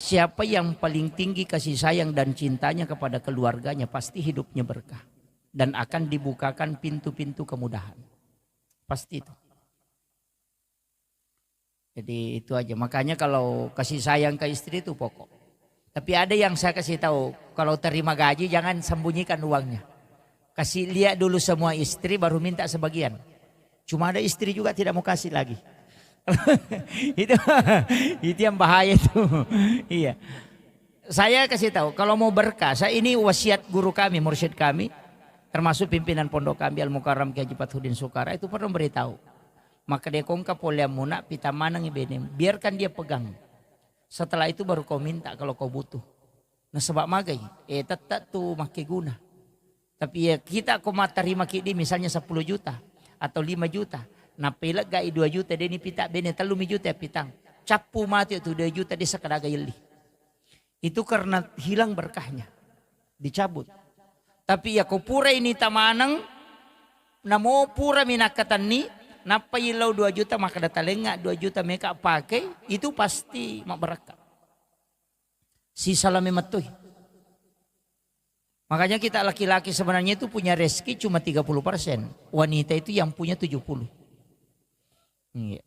siapa yang paling tinggi kasih sayang dan cintanya kepada keluarganya, pasti hidupnya berkah. Dan akan dibukakan pintu-pintu kemudahan. Pasti itu. Jadi itu aja. Makanya kalau kasih sayang ke istri itu pokok. Tapi ada yang saya kasih tahu, kalau terima gaji jangan sembunyikan uangnya. Kasih lihat dulu semua istri baru minta sebagian. Cuma ada istri juga tidak mau kasih lagi. itu itu yang bahaya itu. Iya. Saya kasih tahu kalau mau berkah, saya ini wasiat guru kami, mursyid kami, termasuk pimpinan pondok kami Al Mukarram Kiai Haji Fathudin Sukara itu pernah beritahu. Maka dia kongka poliamuna pita manang ibenem, biarkan dia pegang. Setelah itu baru kau minta kalau kau butuh. Nah sebab magai, tetap tuh makai guna. Tapi ya kita kau terima kidi misalnya 10 juta atau 5 juta. Nah pelak gai 2 juta dia ni pita bene 3 juta pitang. Capu mati itu 2 juta dia sekadaga yeli. Itu karena hilang berkahnya. Dicabut. Tapi ya kau pura ini tamanang. Namo pura minakatan ni. Napa ilau 2 juta maka datalengak 2 juta mereka pakai. Itu pasti mak berkah. Si salami matuh. Makanya kita laki-laki sebenarnya itu punya rezeki cuma 30%. Wanita itu yang punya 70%. Iya.